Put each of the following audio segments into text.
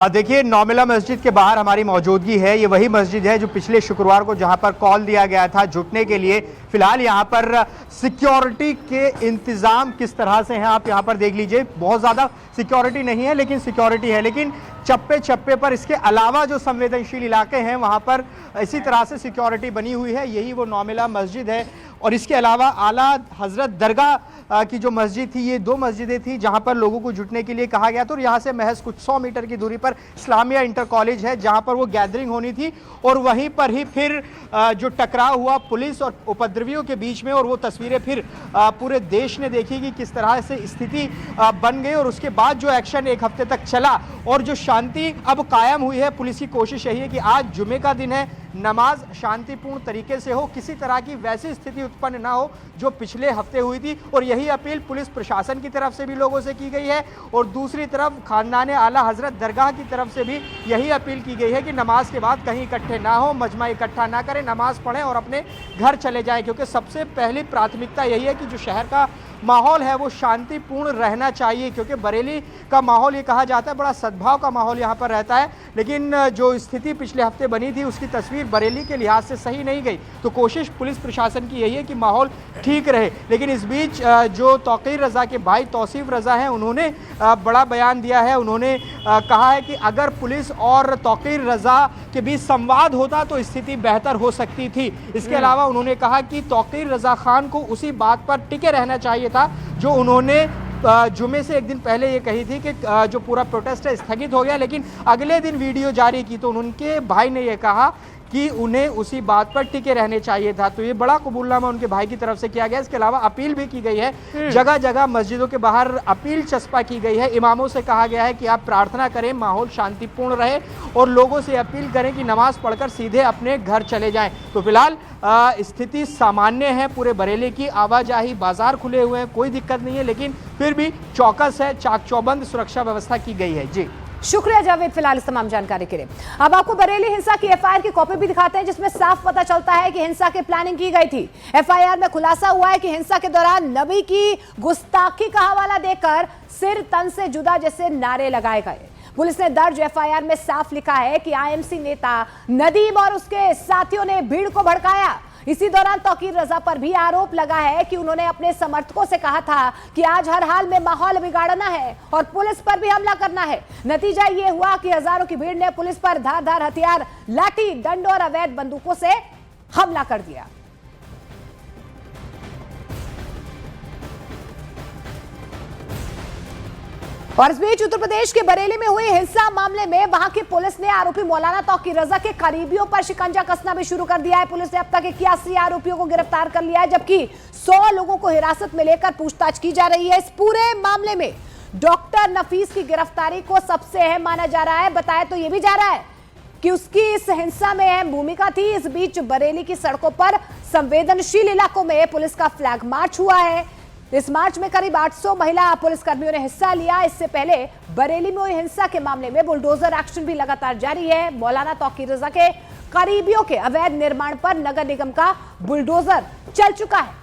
देखिए, नौमिला मस्जिद के बाहर हमारी मौजूदगी है। ये वही मस्जिद है जो पिछले शुक्रवार को जहां पर कॉल दिया गया था जुटने के लिए। फिलहाल यहां पर सिक्योरिटी के इंतजाम किस तरह से हैं आप यहां पर देख लीजिए। बहुत ज़्यादा सिक्योरिटी नहीं है लेकिन सिक्योरिटी है, लेकिन चप्पे चप्पे पर इसके अलावा जो संवेदनशील इलाके हैं वहां पर इसी तरह से सिक्योरिटी बनी हुई है। यही वो नौमिला मस्जिद है और इसके अलावा आला हजरत दरगाह की जो मस्जिद थी, ये दो मस्जिदें थी जहां पर लोगों को जुटने के लिए कहा गया था। और यहाँ से महज कुछ 100 मीटर की दूरी पर इस्लामिया इंटर कॉलेज है जहां पर वो गैदरिंग होनी थी और वहीं पर ही फिर जो टकराव हुआ पुलिस और उपद्रवियों के बीच में, और वो तस्वीरें फिर पूरे देश ने देखी कि किस तरह से स्थिति बन गई। और उसके बाद जो एक्शन एक हफ्ते तक चला और जो शांति अब कायम हुई है, पुलिस की कोशिश यही है कि आज जुमे का दिन है, नमाज शांतिपूर्ण तरीके से हो, किसी तरह की वैसी स्थिति उत्पन्न ना हो जो पिछले हफ्ते हुई थी। और यही अपील पुलिस प्रशासन की तरफ से भी लोगों से की गई है और दूसरी तरफ खानदान आला हजरत दरगाह की तरफ से भी यही अपील की गई है कि नमाज के बाद कहीं इकट्ठे ना हो, मजमा इकट्ठा ना करें, नमाज पढ़ें और अपने घर चले जाएं। क्योंकि सबसे पहली प्राथमिकता यही है कि जो शहर का माहौल है वो शांतिपूर्ण रहना चाहिए। क्योंकि बरेली का माहौल, ये कहा जाता है, बड़ा सद्भाव का माहौल यहाँ पर रहता है, लेकिन जो स्थिति पिछले हफ्ते बनी थी उसकी तस्वीर बरेली के लिहाज से सही नहीं गई। तो कोशिश पुलिस प्रशासन की यही है कि माहौल ठीक रहे। लेकिन इस बीच जो तौकीर रज़ा के भाई तौसीफ रज़ा हैं, उन्होंने बड़ा बयान दिया है। उन्होंने कहा है कि अगर पुलिस और तौकीर रज़ा के बीच संवाद होता तो स्थिति बेहतर हो सकती थी। इसके अलावा उन्होंने कहा कि तौकीर रज़ा खान को उसी बात पर टिके रहना चाहिए था जो उन्होंने जुमे से एक दिन पहले ये कही थी कि जो पूरा प्रोटेस्ट है स्थगित हो गया, लेकिन अगले दिन वीडियो जारी की तो उनके भाई ने ये कहा कि उन्हें उसी बात पर टिके रहने चाहिए था। तो ये बड़ा कबूलनामा उनके भाई की तरफ से किया गया। इसके अलावा अपील भी की गई है, जगह जगह मस्जिदों के बाहर अपील चस्पा की गई है। इमामों से कहा गया है कि आप प्रार्थना करें, माहौल शांतिपूर्ण रहे और लोगों से अपील करें कि नमाज पढ़कर सीधे अपने घर चले जाएं। तो फिलहाल स्थिति सामान्य है पूरे बरेली की, आवाजाही, बाजार खुले हुए हैं, कोई दिक्कत नहीं है, लेकिन फिर भी चौकस है, चाक चौबंद सुरक्षा व्यवस्था की गई है। जी शुक्रिया जावेद फिलहाल इस तमाम जानकारी के लिए। अब आपको बरेली हिंसा की एफआईआर की कॉपी भी दिखाते हैं जिसमें साफ पता चलता है कि हिंसा की प्लानिंग की गई थी। एफआईआर में खुलासा हुआ है कि हिंसा के दौरान नबी की गुस्ताखी का हवाला देकर सिर तन से जुदा जैसे नारे लगाए गए। पुलिस ने दर्ज एफआईआर में साफ लिखा है कि आईएमसी नेता नदीम और उसके साथियों ने भीड़ को भड़काया। इसी दौरान तौकीर रज़ा पर भी आरोप लगा है कि उन्होंने अपने समर्थकों से कहा था कि आज हर हाल में माहौल बिगाड़ना है और पुलिस पर भी हमला करना है। नतीजा ये हुआ कि हजारों की भीड़ ने पुलिस पर धारदार हथियार, लाठी, डंडों और अवैध बंदूकों से हमला कर दिया। और इस बीच उत्तर प्रदेश के बरेली में हुई हिंसा मामले में वहां की पुलिस ने आरोपी मौलाना तौकीर रज़ा के करीबियों पर शिकंजा कसना भी शुरू कर दिया है। पुलिस ने अब तक 81 आरोपियों को गिरफ्तार कर लिया है, जबकि 100 लोगों को हिरासत में लेकर पूछताछ की जा रही है। इस पूरे मामले में डॉक्टर नफीस की गिरफ्तारी को सबसे अहम माना जा रहा है। बताया तो यह भी जा रहा है कि उसकी इस हिंसा में अहम भूमिका थी। इस बीच बरेली की सड़कों पर संवेदनशील इलाकों में पुलिस का फ्लैग मार्च हुआ है। इस मार्च में करीब 800 महिला पुलिसकर्मियों ने हिस्सा लिया। इससे पहले बरेली में हुई हिंसा के मामले में बुलडोजर एक्शन भी लगातार जारी है। मौलाना तौकीर रज़ा के करीबियों के अवैध निर्माण पर नगर निगम का बुलडोजर चल चुका है।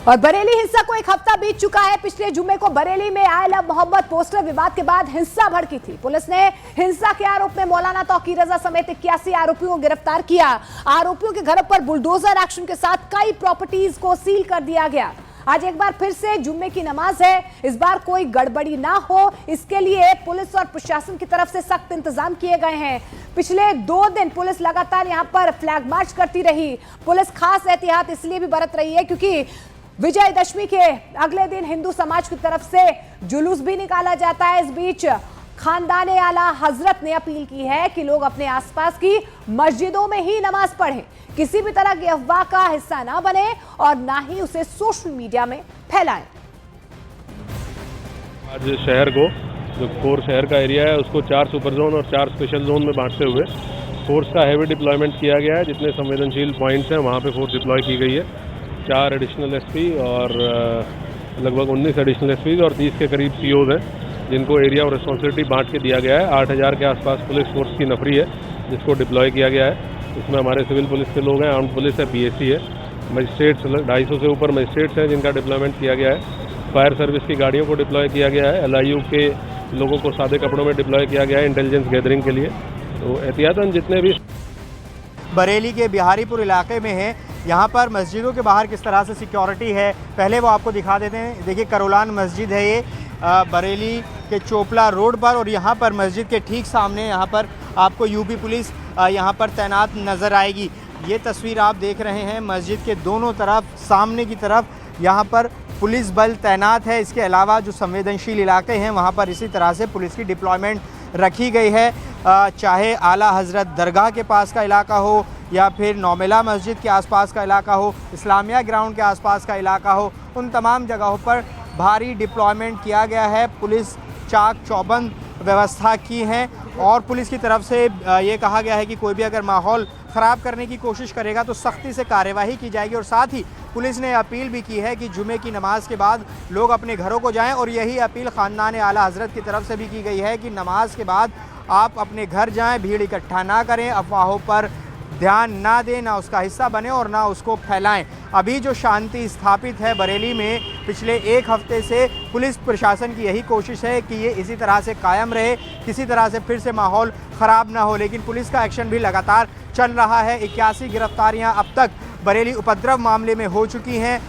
और बरेली हिंसा को एक हफ्ता बीत चुका है। पिछले जुमे को बरेली में आई लव मोहम्मद पोस्टर विवाद के बाद हिंसा भड़की थी। पुलिस ने हिंसा के आरोप में मौलाना तौकीर रज़ा समेत 81 आरोपियों को गिरफ्तार किया। आरोपियों के घरों पर बुलडोजर एक्शन के साथ कई प्रॉपर्टीज को सील कर दिया गया। आज एक बार फिर से जुम्मे की नमाज है, इस बार कोई गड़बड़ी ना हो, इसके लिए पुलिस और प्रशासन की तरफ से सख्त इंतजाम किए गए हैं। पिछले 2 दिन पुलिस लगातार यहां पर फ्लैग मार्च करती रही। पुलिस खास एहतियात इसलिए भी बरत रही है क्योंकि विजयदशमी के अगले दिन हिंदू समाज की तरफ से जुलूस भी निकाला जाता है। इस बीच खानदान आला हजरत ने अपील की है कि लोग अपने आसपास की मस्जिदों में ही नमाज पढ़ें, किसी भी तरह की अफवाह का हिस्सा ना बने और ना ही उसे सोशल मीडिया में फैलाएं। आज शहर को, जो कोर शहर का एरिया है, उसको 4 सुपर जोन और 4 स्पेशल जोन में बांटते हुए फोर्स का हैवी डिप्लॉयमेंट किया गया है। जितने संवेदनशील पॉइंट्स हैं वहाँ पे फोर्स डिप्लॉय की गई है। 4 एडिशनल एसपी और लगभग 19 एडिशनल एसपी और 30 के करीब सीओज हैं जिनको एरिया और रिस्पॉन्सिबिलिटी बांट के दिया गया है। 8000 के आसपास पुलिस फोर्स की नफरी है जिसको डिप्लॉय किया गया है। इसमें हमारे सिविल पुलिस के लोग हैं, आर्म्ड पुलिस है, पीएसी है मजिस्ट्रेट्स 250 से ऊपर मजिस्ट्रेट्स हैं जिनका डिप्लॉयमेंट किया गया है। फायर सर्विस की गाड़ियों को डिप्लॉय किया गया है। LIU के लोगों को सादे कपड़ों में डिप्लॉय किया गया है इंटेलिजेंस गैदरिंग के लिए। तो एहतियातन जितने भी बरेली के बिहारीपुर इलाके में है, यहाँ पर मस्जिदों के बाहर किस तरह से सिक्योरिटी है पहले वो आपको दिखा देते हैं। देखिए करोलान मस्जिद है ये बरेली के चोपला रोड पर, और यहाँ पर मस्जिद के ठीक सामने यहाँ पर आपको यूपी पुलिस यहाँ पर तैनात नज़र आएगी। ये तस्वीर आप देख रहे हैं, मस्जिद के दोनों तरफ सामने की तरफ यहाँ पर पुलिस बल तैनात है। इसके अलावा जो संवेदनशील इलाके हैं वहाँ पर इसी तरह से पुलिस की डिप्लॉयमेंट रखी गई है। चाहे आला हज़रत दरगाह के पास का इलाका हो या फिर नौमिला मस्जिद के आसपास का इलाका हो, इस्लामिया ग्राउंड के आसपास का इलाका हो, उन तमाम जगहों पर भारी डिप्लॉयमेंट किया गया है। पुलिस चाक चौबंद व्यवस्था की है और पुलिस की तरफ से ये कहा गया है कि कोई भी अगर माहौल ख़राब करने की कोशिश करेगा तो सख्ती से कार्यवाही की जाएगी। और साथ ही पुलिस ने अपील भी की है कि जुमे की नमाज के बाद लोग अपने घरों को जाएं, और यही अपील ख़ानदान आला हज़रत की तरफ से भी की गई है कि नमाज के बाद आप अपने घर जाएं, भीड़ इकट्ठा ना करें, अफवाहों पर ध्यान ना दें, ना उसका हिस्सा बने और ना उसको फैलाएं। अभी जो शांति स्थापित है बरेली में पिछले एक हफ्ते से पुलिस प्रशासन की यही कोशिश है कि ये इसी तरह से कायम रहे, किसी तरह से फिर से माहौल ख़राब ना हो। लेकिन पुलिस का एक्शन भी लगातार चल रहा है। 81 गिरफ्तारियां अब तक बरेली उपद्रव मामले में हो चुकी हैं